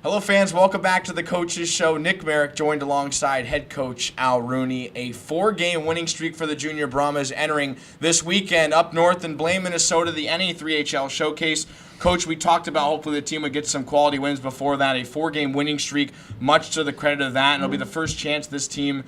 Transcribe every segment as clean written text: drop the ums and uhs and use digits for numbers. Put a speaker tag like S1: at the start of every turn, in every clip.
S1: Hello, fans. Welcome back to the Coaches Show. Nick Merrick joined alongside head coach Al Rooney. A 4-game winning streak for the junior Brahmas entering this weekend up north in Blaine, Minnesota, the NA3HL Showcase. Coach, we talked about hopefully the team would get some quality wins before that. A 4-game winning streak, much to the credit of that. And it'll be the first chance this team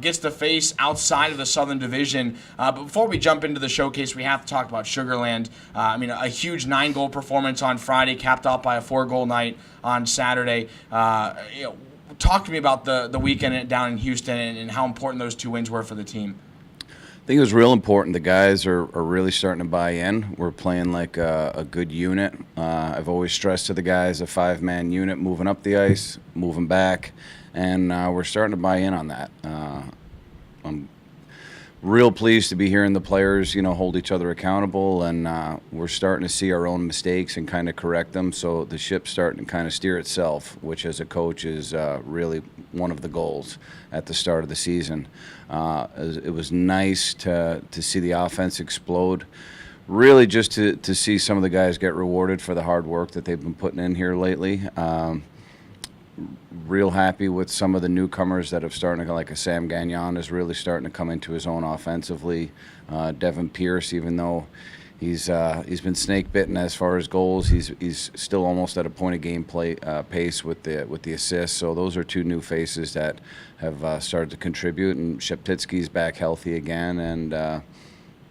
S1: gets to face outside of the Southern Division. But before we jump into the showcase, we have to talk about Sugar Land. A huge 9-goal performance on Friday, capped off by a 4-goal night on Saturday. Talk to me about the weekend down in Houston and how important those 2 wins were for the team.
S2: I think it was real important. The guys are really starting to buy in. We're playing like a good unit. I've always stressed to the guys a 5-man unit, moving up the ice, moving back, and we're starting to buy in on that. I'm real pleased to be hearing the players, hold each other accountable, and we're starting to see our own mistakes and kind of correct them. So the ship's starting to kind of steer itself, which as a coach is really one of the goals at the start of the season. It was nice to see the offense explode. Really just to see some of the guys get rewarded for the hard work that they've been putting in here lately. Real happy with some of the newcomers that have started, like a Sam Gagnon is really starting to come into his own offensively. Devin Pierce, even though he's been snake bitten as far as goals, he's still almost at a point of game play pace with the assists. So those are 2 new faces that have started to contribute. And Sheptitsky's back healthy again, and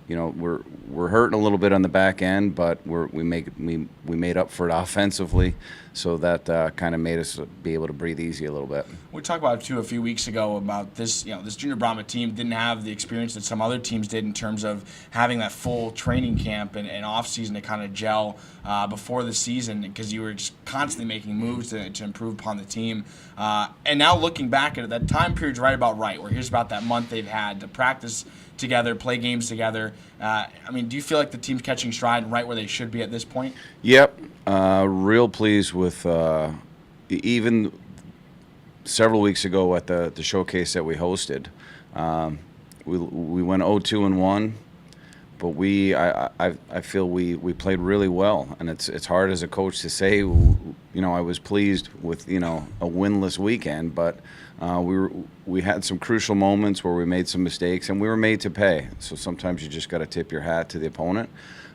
S2: we're hurting a little bit on the back end, but we made up for it offensively, so that kind of made us be able to breathe easy a little bit.
S1: We talked about it too a few weeks ago about this. This junior Brahma team didn't have the experience that some other teams did in terms of having that full training camp and off season to kind of gel before the season, because you were just constantly making moves to improve upon the team. And now looking back at it, that time period's right. Where here's about that month they've had to practice together, play games together. Do you feel like the team's catching stride right where they should be at this point?
S2: Yep. Real pleased with even several weeks ago at the showcase that we hosted. We went 0-2-1, but I feel we played really well, and it's hard as a coach to say. I was pleased with a winless weekend, but we had some crucial moments where we made some mistakes, and we were made to pay. So sometimes you just got to tip your hat to the opponent.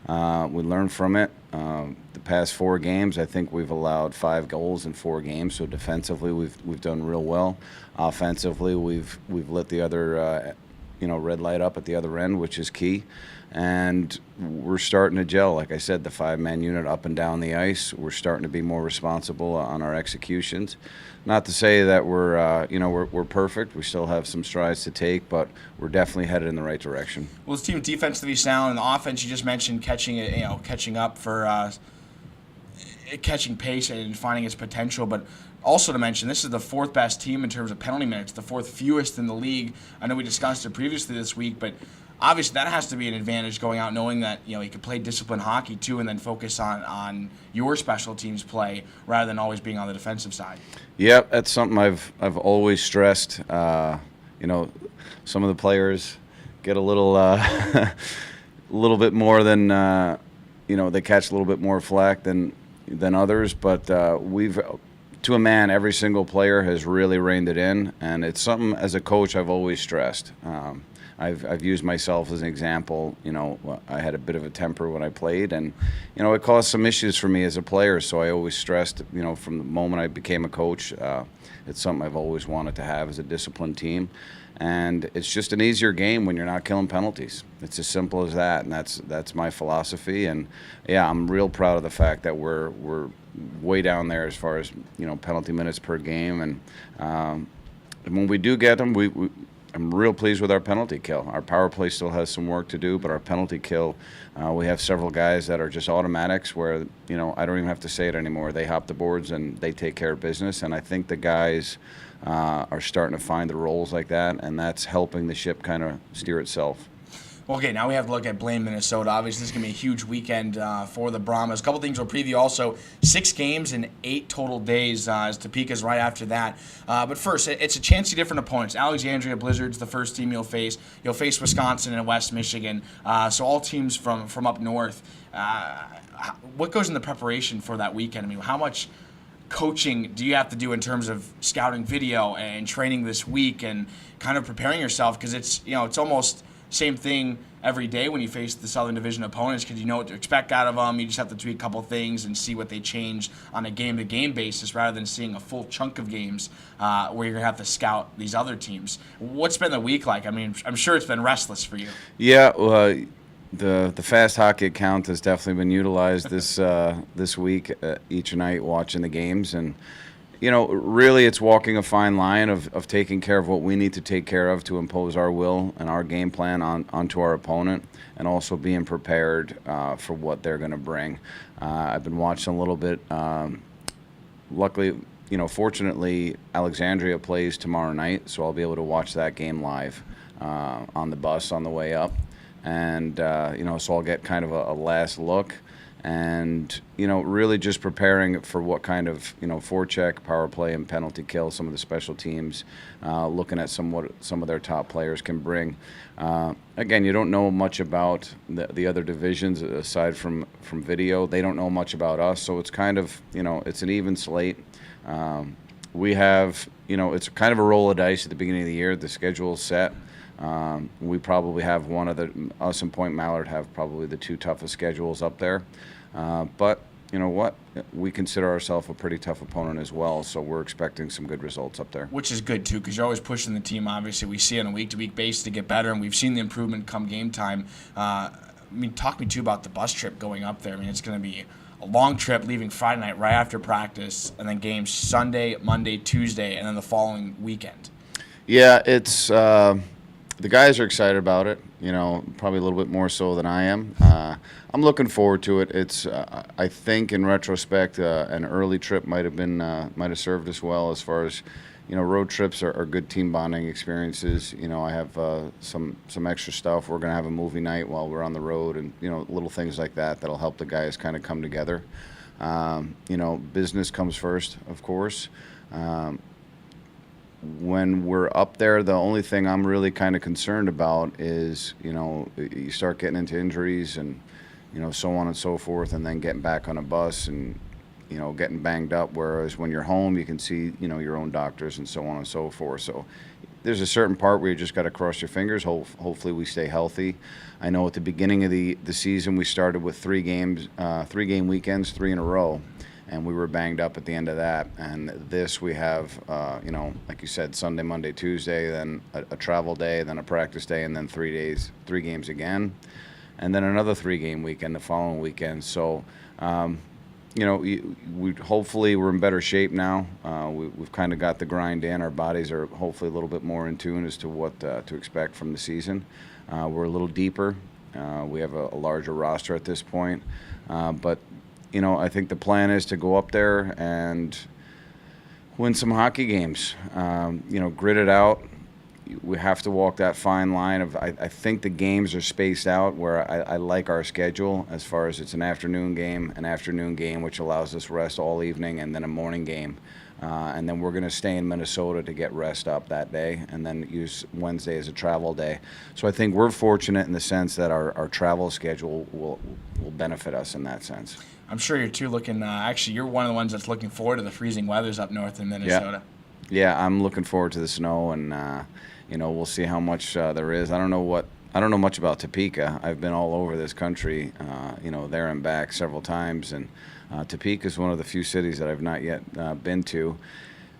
S2: We learned from it. The past 4 games, I think we've allowed 5 goals in 4 games. So defensively, we've done real well. Offensively, we've lit the other red light up at the other end, which is key. And we're starting to gel. Like I said, the 5-man unit up and down the ice. We're starting to be more responsible on our executions. Not to say that we're perfect. We still have some strides to take, but we're definitely headed in the right direction.
S1: Well, this team defensively sound, and the offense you just mentioned catching up for catching pace and finding its potential, but also to mention, this is the 4th best team in terms of penalty minutes, the 4th fewest in the league. I know we discussed it previously this week, but obviously that has to be an advantage going out knowing that you can play disciplined hockey too and then focus on your special teams play rather than always being on the defensive side.
S2: Yep, that's something I've always stressed. Some of the players get a little little bit more than they catch a little bit more flack than others, but we've to a man, every single player has really reined it in, and it's something as a coach I've always stressed. I've used myself as an example. I had a bit of a temper when I played, and it caused some issues for me as a player. So I always stressed, from the moment I became a coach, it's something I've always wanted to have as a disciplined team. And it's just an easier game when you're not killing penalties. It's as simple as that, and that's my philosophy. And yeah, I'm real proud of the fact that we're way down there as far as penalty minutes per game. And when we do get them, I'm real pleased with our penalty kill. Our power play still has some work to do, but our penalty kill, we have several guys that are just automatics where, I don't even have to say it anymore. They hop the boards and they take care of business, and I think the guys are starting to find the roles like that, and that's helping the ship kind of steer itself.
S1: Okay, now we have to look at Blaine, Minnesota. Obviously, this is going to be a huge weekend for the Brahmas. A couple things we'll preview also. 6 games in 8 total days as Topeka's right after that. But first, it's a chance to different opponents. Alexandria Blizzard's the first team you'll face. You'll face Wisconsin and West Michigan. So all teams from up north. What goes in the preparation for that weekend? How much coaching do you have to do in terms of scouting video and training this week and kind of preparing yourself? Because it's almost same thing every day when you face the Southern Division opponents, because you know what to expect out of them. You just have to tweak a couple things and see what they change on a game-to-game basis rather than seeing a full chunk of games where you're going to have to scout these other teams. What's been the week like? I mean, I'm sure it's been restless for you.
S2: Yeah, the fast hockey account has definitely been utilized this week, each night watching the games. And really it's walking a fine line of taking care of what we need to take care of to impose our will and our game plan onto our opponent, and also being prepared for what they're going to bring. I've been watching a little bit. Luckily, fortunately, Alexandria plays tomorrow night, so I'll be able to watch that game live on the bus on the way up. And, so I'll get kind of a last look. And really just preparing for what kind of forecheck, power play, and penalty kill some of the special teams, looking at some of their top players can bring. Again, you don't know much about the other divisions aside from video. They don't know much about us, so it's kind of it's an even slate. We have it's kind of a roll of dice at the beginning of the year. The schedule's set. We probably have us and Point Mallard have probably the two toughest schedules up there. But you know what? We consider ourselves a pretty tough opponent as well, so we're expecting some good results up there.
S1: Which is good, too, because you're always pushing the team. Obviously, we see it on a week-to-week basis to get better, and we've seen the improvement come game time. Talk me, too, about the bus trip going up there. I mean, it's going to be a long trip leaving Friday night right after practice, and then games Sunday, Monday, Tuesday, and then the following weekend.
S2: Yeah, it's the guys are excited about it, probably a little bit more so than I am. I'm looking forward to it. It's I think in retrospect, an early trip might have served us well as far as road trips are good team bonding experiences. I have some extra stuff. We're gonna have a movie night while we're on the road, and little things like that'll help the guys kind of come together. Business comes first, of course. When we're up there, the only thing I'm really kind of concerned about is, you start getting into injuries and, so on and so forth, and then getting back on a bus and, getting banged up. Whereas when you're home, you can see, your own doctors and so on and so forth. So there's a certain part where you just got to cross your fingers. Hopefully we stay healthy. I know at the beginning of the season, we started with 3-game weekends, 3 in a row. And we were banged up at the end of that. And this we have, like you said, Sunday, Monday, Tuesday, then a travel day, then a practice day, and then 3 games again. And then another 3-game weekend the following weekend. So, hopefully we're in better shape now. We've kind of got the grind in. Our bodies are hopefully a little bit more in tune as to what to expect from the season. We're a little deeper. We have a larger roster at this point. But I think the plan is to go up there and win some hockey games. Grit it out. We have to walk that fine line of. I think the games are spaced out where I like our schedule as far as it's an afternoon game, which allows us rest all evening, and then a morning game. And then we're going to stay in Minnesota to get rest up that day, and then use Wednesday as a travel day. So I think we're fortunate in the sense that our travel schedule will benefit us in that sense.
S1: I'm sure you're too looking. Actually, you're one of the ones that's looking forward to the freezing weathers up north in Minnesota.
S2: Yeah, I'm looking forward to the snow, and we'll see how much there is. I don't know much about Topeka. I've been all over this country, there and back several times, and Topeka is one of the few cities that I've not yet been to.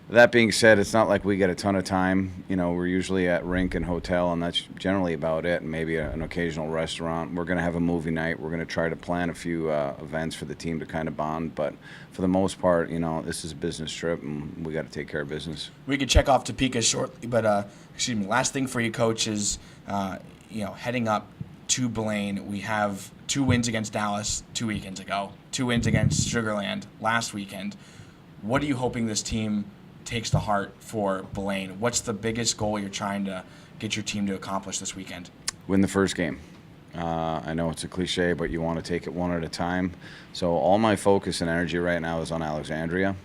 S2: That being said, it's not like we get a ton of time. We're usually at rink and hotel, and that's generally about it, and maybe an occasional restaurant. We're going to have a movie night. We're going to try to plan a few events for the team to kind of bond. But for the most part, this is a business trip, and we got to take care of business.
S1: We could check off Topeka shortly, but last thing for you, Coach, is heading up to Blaine. We have 2 wins against Dallas 2 weekends ago, 2 wins against Sugar Land last weekend. What are you hoping this team takes to heart for Blaine? What's the biggest goal you're trying to get your team to accomplish this weekend?
S2: Win the first game. I know it's a cliche, but you want to take it one at a time. So all my focus and energy right now is on Alexandria.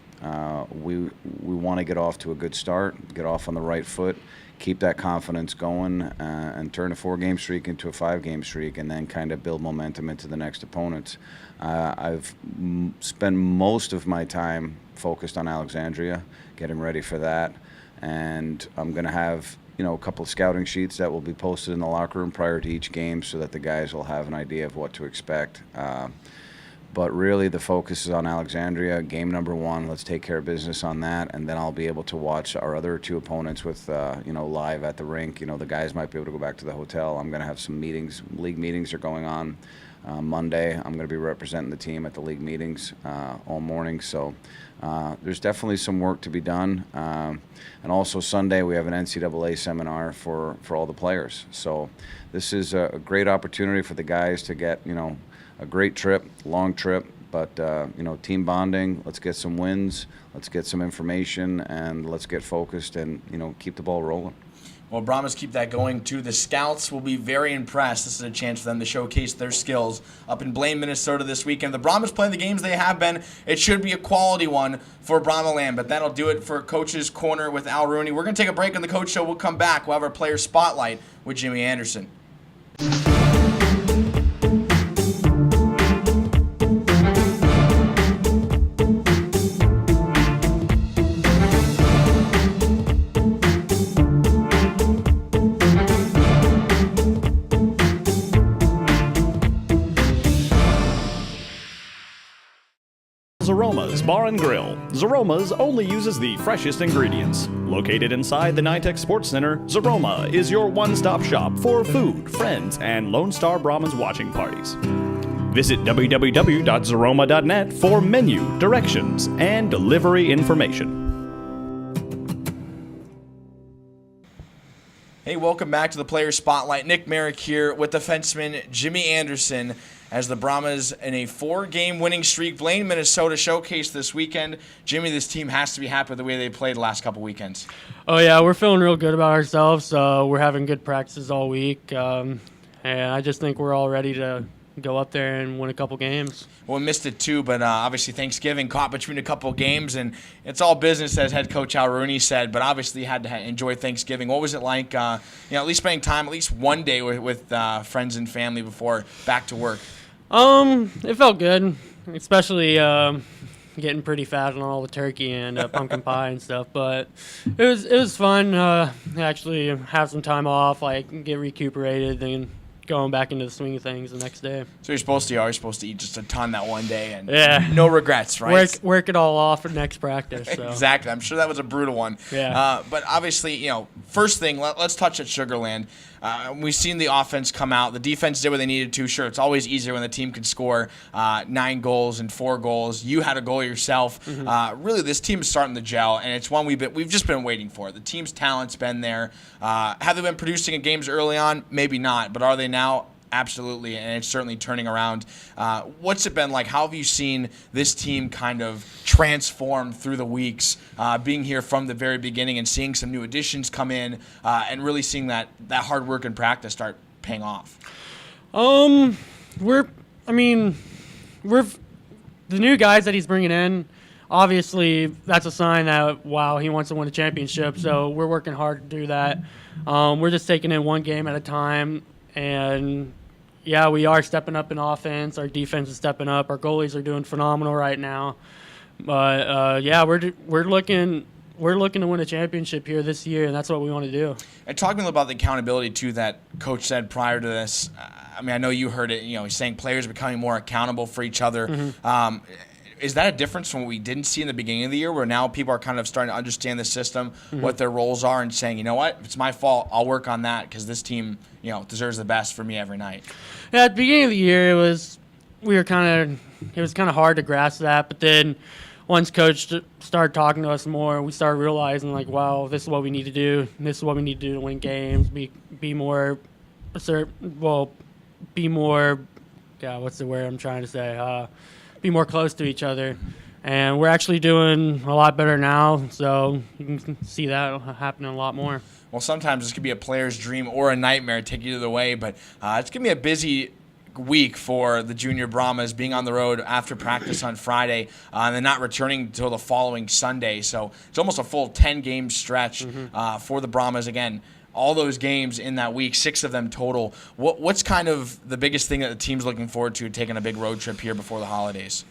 S2: We want to get off to a good start, get off on the right foot, keep that confidence going, and turn a 4-game streak into a 5-game streak, and then kind of build momentum into the next opponents. I've spent most of my time focused on Alexandria, getting ready for that. And I'm going to have, a couple of scouting sheets that will be posted in the locker room prior to each game so that the guys will have an idea of what to expect. But really the focus is on Alexandria, game number 1. Let's take care of business on that, and then I'll be able to watch our other 2 opponents with, live at the rink. The guys might be able to go back to the hotel. I'm going to have some meetings. League meetings are going on. Monday, I'm going to be representing the team at the league meetings all morning. So there's definitely some work to be done. And also Sunday, we have an NCAA seminar for all the players. So this is a great opportunity for the guys to get, a great trip, long trip, but, team bonding. Let's get some wins. Let's get some information, and let's get focused and, keep the ball rolling.
S1: Well, Brahmas keep that going, too. The scouts will be very impressed. This is a chance for them to showcase their skills up in Blaine, Minnesota this weekend. The Brahmas playing the games they have been. It should be a quality one for Brahma Land, but that'll do it for Coach's Corner with Al Rooney. We're going to take a break on the Coach Show. We'll come back. We'll have our player spotlight with Jimmy Anderson.
S3: Zaroma's Bar and Grill. Zaroma's only uses the freshest ingredients. Located inside the NYTEX Sports Center, Zaroma is your one-stop shop for food, friends, and Lone Star Brahmins watching parties. Visit www.zaroma.net for menu, directions, and delivery information.
S1: Hey, welcome back to the Player Spotlight. Nick Merrick here with defenseman Jimmy Anderson as the Brahmas in a 4-game winning streak. Blaine, Minnesota showcase this weekend. Jimmy, this team has to be happy with the way they played the last couple weekends.
S4: Oh, yeah, we're feeling real good about ourselves. We're having good practices all week, and I just think we're all ready to go up there and win a couple games.
S1: Well, we missed it too, but obviously Thanksgiving caught between a couple games, and it's all business, as head coach Al Rooney said, but obviously you had to enjoy Thanksgiving. What was it like, at least spending time, at least one day with friends and family before back to work?
S4: It felt good, especially getting pretty fat on all the turkey and pumpkin pie and stuff, but it was fun. Actually have some time off, get recuperated, and going back into the swing of things the next day.
S1: So you're always supposed to eat just a ton that one day and
S4: no
S1: regrets, right?
S4: Work it all off for next practice. So.
S1: Exactly. I'm sure that was a brutal one.
S4: Yeah.
S1: But obviously, first thing, let's touch at Sugarland. We've seen the offense come out. The defense did what they needed to. Sure, it's always easier when the team can score 9 goals and 4 goals. You had a goal yourself. Mm-hmm. Really, this team is starting to gel, and it's one we've just been waiting for. The team's talent's been there. Have they been producing in games early on? Maybe not, but are they now? Absolutely, and it's certainly turning around. What's it been like? How have you seen this team kind of transform through the weeks, being here from the very beginning and seeing some new additions come in and really seeing that hard work and practice start paying off?
S4: We're the new guys that he's bringing in. Obviously, that's a sign that, wow, he wants to win a championship, so we're working hard to do that. We're just taking in one game at a time. And, yeah, we are stepping up in offense. Our defense is stepping up. Our goalies are doing phenomenal right now. But, we're looking to win a championship here this year, and that's what we want to do. And
S1: talking about the accountability, too, that Coach said prior to this, I know you heard it. He's saying players are becoming more accountable for each other. Mm-hmm. Is that a difference from what we didn't see in the beginning of the year, where now people are kind of starting to understand the system, mm-hmm. what their roles are, and saying, you know what, if it's my fault, I'll work on that because this team, deserves the best for me every night?
S4: Yeah, at the beginning of the year, it was kind of hard to grasp that, but then once Coach started talking to us more, we started realizing, wow, this is what we need to do. This is what we need to do to win games. Be more what's the word I'm trying to say? Be more close to each other, and we're actually doing a lot better now, so you can see that happening a lot more.
S1: Well, sometimes this could be a player's dream or a nightmare, take you either way, but it's going to be a busy week for the Junior Brahmas, being on the road after practice on Friday and then not returning until the following Sunday, so it's almost a full 10-game stretch mm-hmm. For the Brahmas. Again, all those games in that week, 6 of them total. What's kind of the biggest thing that the team's looking forward to taking a big road trip here before the holidays?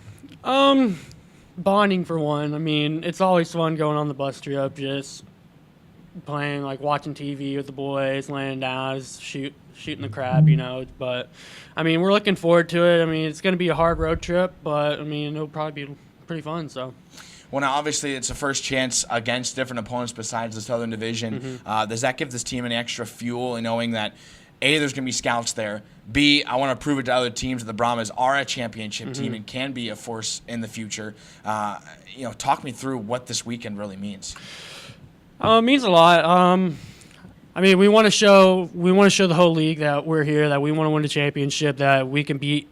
S4: bonding for one. I mean, it's always fun going on the bus trip, just playing, like watching TV with the boys, laying down, just shooting the crap, But, I mean, we're looking forward to it. I mean, it's going to be a hard road trip, but, I mean, it'll probably be pretty fun, so.
S1: Well, now, obviously, it's a first chance against different opponents besides the Southern Division. Does that give this team any extra fuel in knowing that, A, there's going to be scouts there, B, I want to prove it to other teams that the Brahmas are a championship team and can be a force in the future? Talk me through what this weekend really means.
S4: It means a lot. I mean, we want to show the whole league that we're here, that we want to win the championship, that we can beat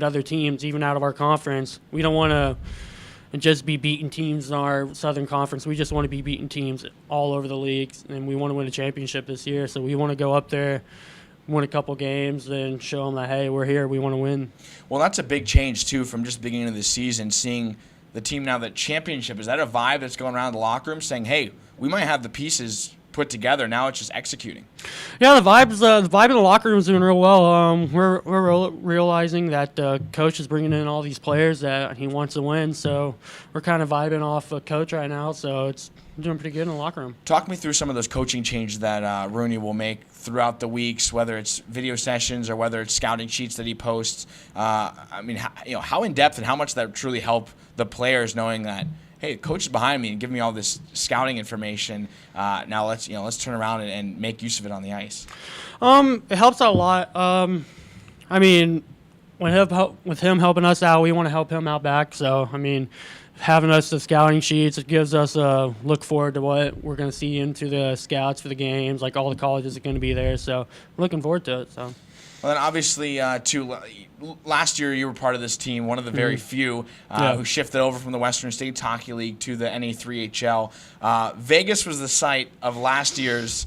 S4: other teams even out of our conference. We don't want to just be beating teams in our Southern Conference. We just want to be beating teams all over the leagues, and we want to win a championship this year. So we want to go up there, win a couple games, and show them that, hey, we're here, we want to win. Well,
S1: that's a big change, too, from just the beginning of the season, seeing the team now that championship. Is that a vibe that's going around the locker room saying, hey, we might have the pieces put together, now it's just executing?
S4: Yeah, the vibe in the locker room is doing real well. We're realizing that coach is bringing in all these players that he wants to win, so we're kind of vibing off a coach right now, so it's doing pretty good in the locker room.
S1: Talk me through some of those coaching changes that Rooney will make throughout the weeks, whether it's video sessions or whether it's scouting sheets that he posts. I mean, how in depth and how much that truly help the players knowing that, hey, coach is behind me and giving me all this scouting information. Now let's turn around and make use of it on the ice.
S4: It helps out a lot. I mean, with him helping us out, we want to help him out back. So I mean, having us the scouting sheets, it gives us a look forward to what we're going to see into the scouts for the games. Like all the colleges are going to be there, so we're looking forward to it. So.
S1: Well, then obviously, last year you were part of this team, one of the very few who shifted over from the Western States Hockey League to the NA3HL. Vegas was the site of last year's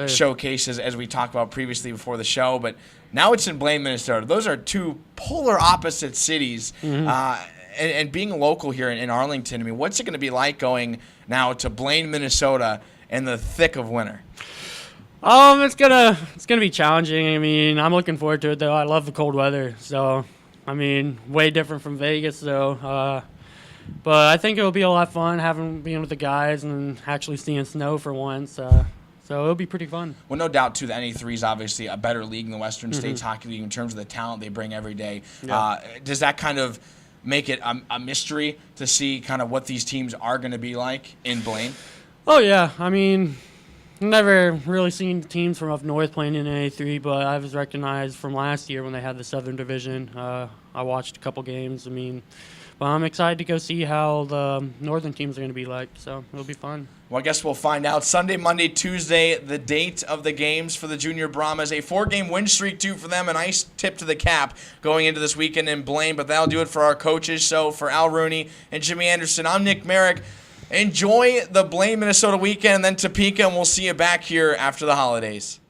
S1: showcases, as we talked about previously before the show, but now it's in Blaine, Minnesota. Those are two polar opposite cities. And being local here in Arlington, I mean, what's it going to be like going now to Blaine, Minnesota in the thick of winter?
S4: It's gonna be challenging. I mean, I'm looking forward to it though. I love the cold weather, so I mean, way different from Vegas though. But I think it'll be a lot of fun being with the guys and actually seeing snow for once. So it'll be pretty fun.
S1: Well, no doubt too. The NA3 is obviously a better league than the Western States Hockey League in terms of the talent they bring every day. Yeah. Does that kind of make it a mystery to see kind of what these teams are going to be like in Blaine?
S4: Oh yeah, I mean, never really seen teams from up north playing in NA3, but I was recognized from last year when they had the Southern Division. I watched a couple games. I mean, but I'm excited to go see how the northern teams are going to be like, so it'll be fun.
S1: Well, I guess we'll find out Sunday, Monday, Tuesday, the date of the games for the Junior Brahmas. A 4-game win streak, too, for them. A nice tip to the cap going into this weekend in Blaine, but that'll do it for our coaches. So for Al Rooney and Jimmy Anderson, I'm Nick Merrick. Enjoy the Blaine, Minnesota weekend, and then Topeka, and we'll see you back here after the holidays.